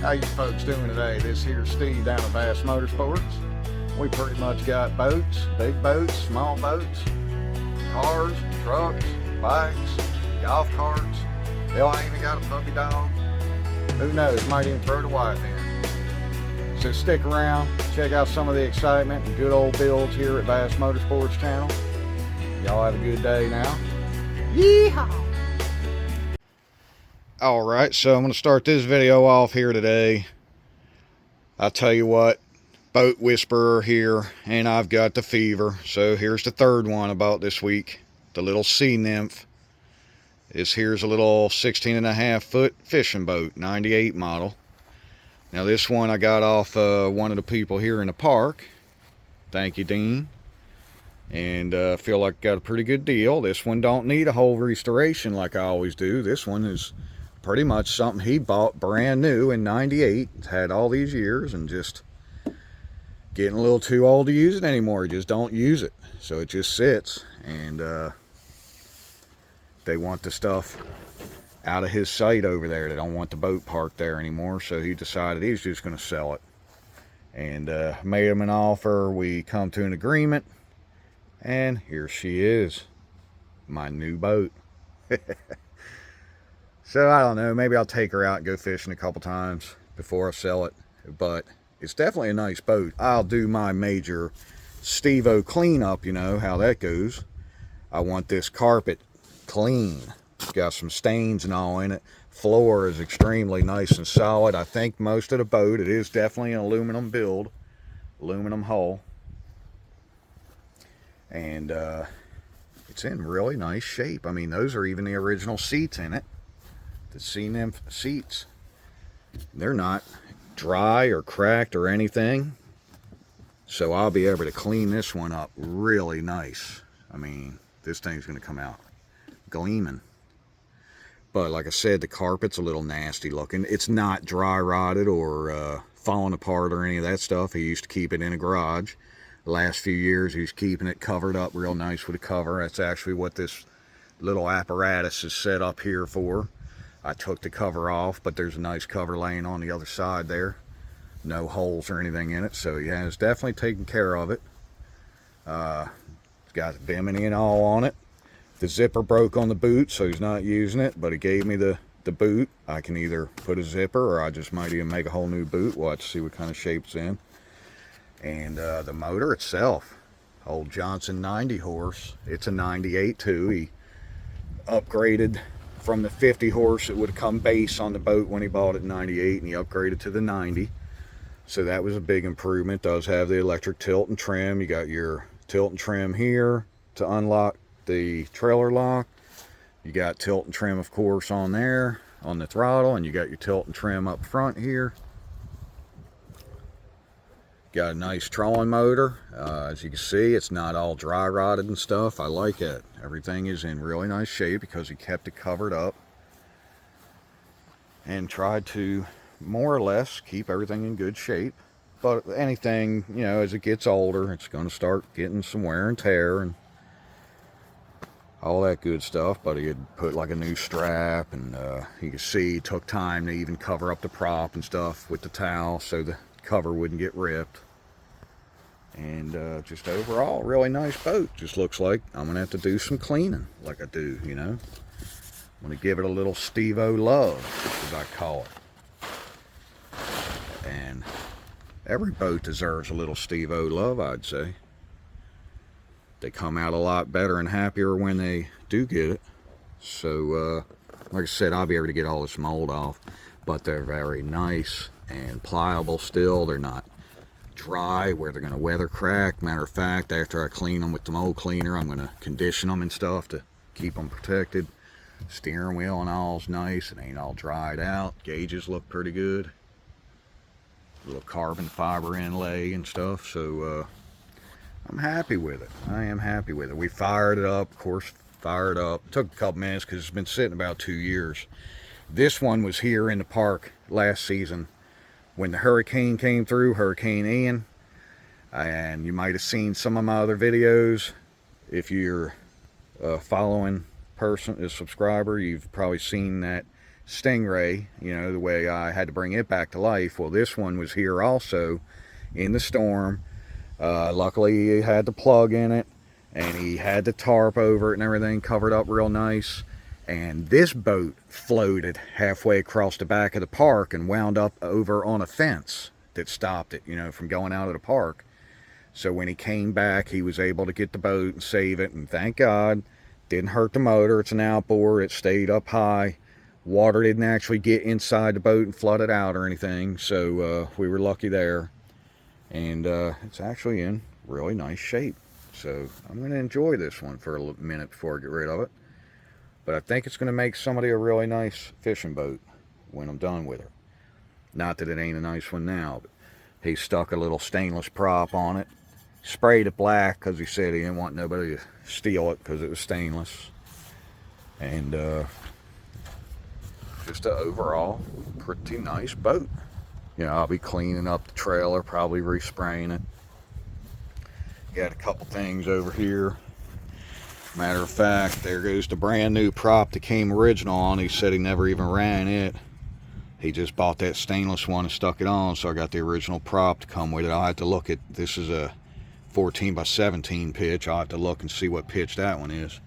How you folks doing today? This here's Steve down at Bass Motorsports. We pretty much got boats, big boats, small boats, cars, trucks, bikes, golf carts. Hell, I even got a puppy dog. Who knows, might even throw the wife in. So stick around, check out some of the excitement and good old builds here at Bass Motorsports channel. Y'all have a good day now. Yeehaw! Alright, so I'm going to start this video off here today. I'll tell you what, boat whisperer here, and I've got the fever. So here's the third one about this week. The little Sea Nymph. Here's a little 16.5 foot fishing boat, 98 model. Now this one I got off one of the people here in the park. Thank you, Dean. And feel like I got a pretty good deal. This one don't need a whole restoration like I always do. This one is pretty much something he bought brand new in 98. It's had all these years and just getting a little too old to use it anymore. Just don't use it. So it just sits, and they want the stuff out of his sight over there. They don't want the boat parked there anymore, so he decided he's just going to sell it. And made him an offer. We come to an agreement, and here she is, my new boat. So I don't know, maybe I'll take her out and go fishing a couple times before I sell it. But it's definitely a nice boat. I'll do my major Steve-O cleanup, you know how that goes. I want this carpet clean. It's got some stains and all in it. Floor is extremely nice and solid. I think most of the boat, it is definitely an aluminum build, aluminum hull. And it's in really nice shape. I mean, those are even the original seats in it. The Sea Nymph seats. They're not dry or cracked or anything. So I'll be able to clean this one up really nice. I mean, this thing's going to come out gleaming. But like I said, the carpet's a little nasty looking. It's not dry rotted or falling apart or any of that stuff. He used to keep it in a garage. The last few years he's keeping it covered up real nice with a cover. That's actually what this little apparatus is set up here for. I took the cover off, but there's a nice cover laying on the other side there. No holes or anything in it, so he has definitely taken care of it. It's got bimini and all on it. The zipper broke on the boot, so he's not using it, but he gave me the boot. I can either put a zipper, or I just might even make a whole new boot. We'll have to see what kind of shape it's in. And the motor itself, old Johnson 90 horse. It's a 98 too. He upgraded from the 50 horse that would have come base on the boat when he bought it in 98, and he upgraded to the 90. So that was a big improvement. It does have the electric tilt and trim. You got your tilt and trim here to unlock the trailer lock. You got tilt and trim, of course, on there on the throttle, and you got your tilt and trim up front here. Got a nice trolling motor. As you can see, it's not all dry rotted and stuff. I like it. Everything is in really nice shape because he kept it covered up and tried to more or less keep everything in good shape. But anything, you know, as it gets older, it's going to start getting some wear and tear and all that good stuff. But he had put like a new strap, and you can see it took time to even cover up the prop and stuff with the towel so the cover wouldn't get ripped. And just overall, really nice boat. Just looks like I'm gonna have to do some cleaning like I do, you know. I'm gonna give it a little Steve-O love, as I call it. And every boat deserves a little Steve-O love, I'd say. They come out a lot better and happier when they do get it. So like I said, I'll be able to get all this mold off, but they're very nice and pliable still. They're not dry where they're going to weather crack. Matter of fact, after I clean them with the mold cleaner, I'm going to condition them and stuff to keep them protected. Steering wheel and all's nice. It ain't all dried out. Gauges look pretty good. Little carbon fiber inlay and stuff. So I'm happy with it. I am happy with it. We fired it up, of course. Fired up. It took a couple minutes because it's been sitting about 2 years. This one was here in the park last season when the hurricane came through, Hurricane Ian. And you might have seen some of my other videos. If you're a following person, a subscriber, you've probably seen that Stingray, you know, the way I had to bring it back to life. Well, this one was here also in the storm. Luckily, he had the plug in it, and he had the tarp over it and everything covered up real nice. And this boat floated halfway across the back of the park and wound up over on a fence that stopped it, you know, from going out of the park. So when he came back, he was able to get the boat and save it, and thank God, didn't hurt the motor. It's an outboard. It stayed up high. Water didn't actually get inside the boat and flood it out or anything, so we were lucky there. And it's actually in really nice shape. So I'm going to enjoy this one for a minute before I get rid of it. But I think it's going to make somebody a really nice fishing boat when I'm done with her. Not that it ain't a nice one now, but he stuck a little stainless prop on it. Sprayed it black because he said he didn't want nobody to steal it because it was stainless. And just an overall pretty nice boat. You know, I'll be cleaning up the trailer, probably respraying it. Got a couple things over here. Matter of fact, there goes the brand new prop that came original on. He said he never even ran it. He just bought that stainless one and stuck it on, so I got the original prop to come with it. I'll have to look at, this is a 14 by 17 pitch. I'll have to look and see what pitch that one is.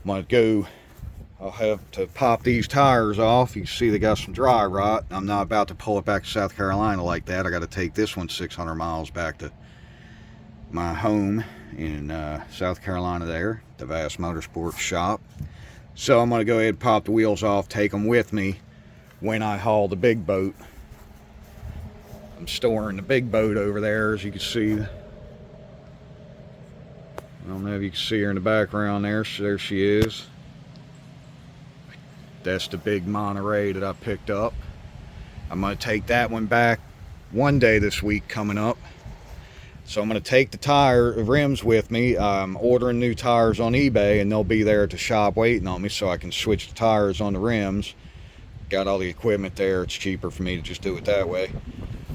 I'll have to pop these tires off. You can see they got some dry rot. I'm not about to pull it back to South Carolina like that. I got to take this one 600 miles back to my home in South Carolina there, the Vast Motorsports shop. So I'm going to go ahead and pop the wheels off, take them with me when I haul the big boat. I'm storing the big boat over there, as you can see. I don't know if you can see her in the background there. So there she is. That's the big Monterey that I picked up. I'm going to take that one back one day this week coming up. So I'm going to take the rims with me. I'm ordering new tires on eBay, and they'll be there at the shop waiting on me so I can switch the tires on the rims. Got all the equipment there. It's cheaper for me to just do it that way.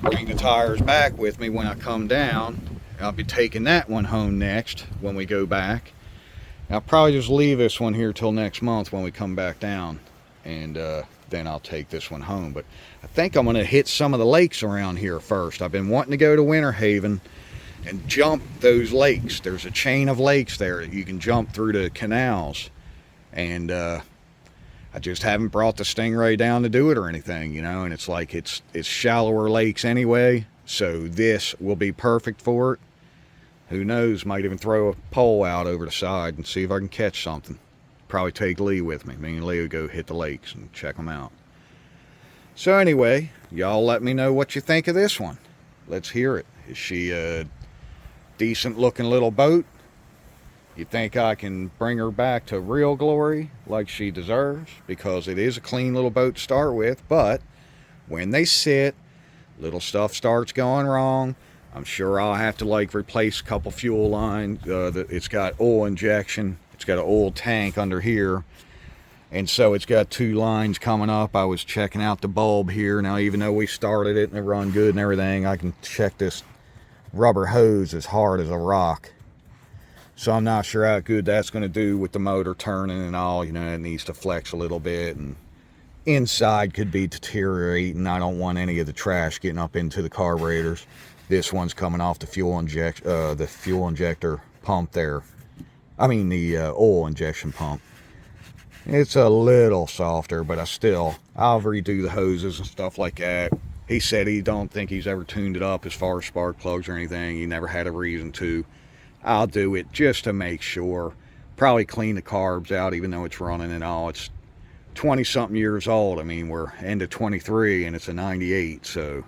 Bring the tires back with me when I come down. I'll be taking that one home next when we go back. I'll probably just leave this one here till next month when we come back down, and then I'll take this one home. But I think I'm going to hit some of the lakes around here first. I've been wanting to go to Winter Haven and jump those lakes. There's a chain of lakes there that you can jump through the canals, and I just haven't brought the Stingray down to do it or anything, you know. And it's like it's shallower lakes anyway, so this will be perfect for it. Who knows, might even throw a pole out over the side and see if I can catch something. Probably take Lee with me. Me and Lee will go hit the lakes and check them out. So anyway, y'all let me know what you think of this one. Let's hear it. Is she a decent looking little boat? You think I can bring her back to real glory like she deserves? Because it is a clean little boat to start with, but when they sit, little stuff starts going wrong. I'm sure I'll have to like replace a couple fuel lines. It's got oil injection. It's got an oil tank under here. And so it's got two lines coming up. I was checking out the bulb here. Now, even though we started it and it run good and everything, I can check this rubber hose as hard as a rock. So I'm not sure how good that's going to do with the motor turning and all. You know, it needs to flex a little bit, and inside could be deteriorating. I don't want any of the trash getting up into the carburetors. This one's coming off the fuel injector pump there. I mean the oil injection pump. It's a little softer, but I'll redo the hoses and stuff like that. He said he don't think he's ever tuned it up as far as spark plugs or anything. He never had a reason to. I'll do it just to make sure. Probably clean the carbs out, even though it's running and all. It's 20 something years old. I mean, we're into 23 and it's a 98, so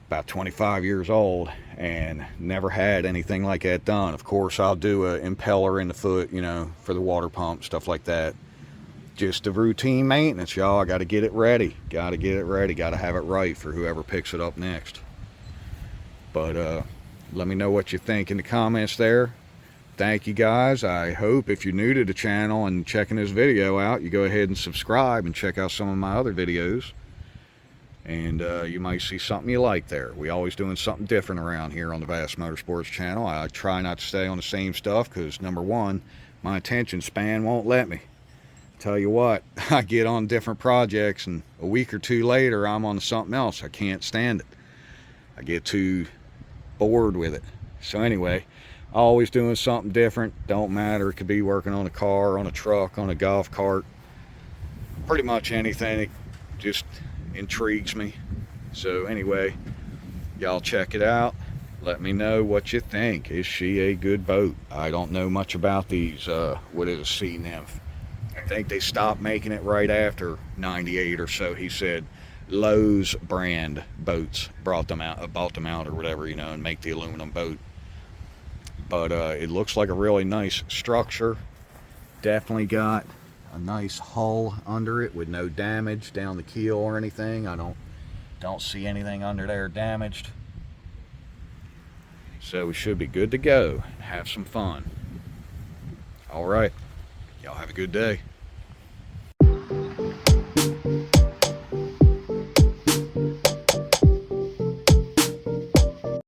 about 25 years old, and never had anything like that done. Of course, I'll do a impeller in the foot, you know, for the water pump, stuff like that. Just the routine maintenance, y'all. I got to get it ready. Got to get it ready. Got to have it right for whoever picks it up next. But let me know what you think in the comments there. Thank you guys. I hope if you're new to the channel and checking this video out, you go ahead and subscribe and check out some of my other videos. And you might see something you like there. We always doing something different around here on the Vast Motorsports channel. I try not to stay on the same stuff because, number one, my attention span won't let me. tell you what, I get on different projects and a week or two later I'm on something else. I can't stand it. I get too bored with it. So anyway, always doing something different. Don't matter. It could be working on a car, on a truck, on a golf cart. Pretty much anything. It just intrigues me. So anyway, y'all check it out. Let me know what you think. Is she a good boat? I don't know much about these. What is a Sea Nymph? I think they stopped making it right after 98 or so. He said Lowe's brand boats bought them out or whatever, you know, and make the aluminum boat. But it looks like a really nice structure. Definitely got a nice hull under it with no damage down the keel or anything. I don't see anything under there damaged. So we should be good to go. Have some fun. All right. Y'all have a good day.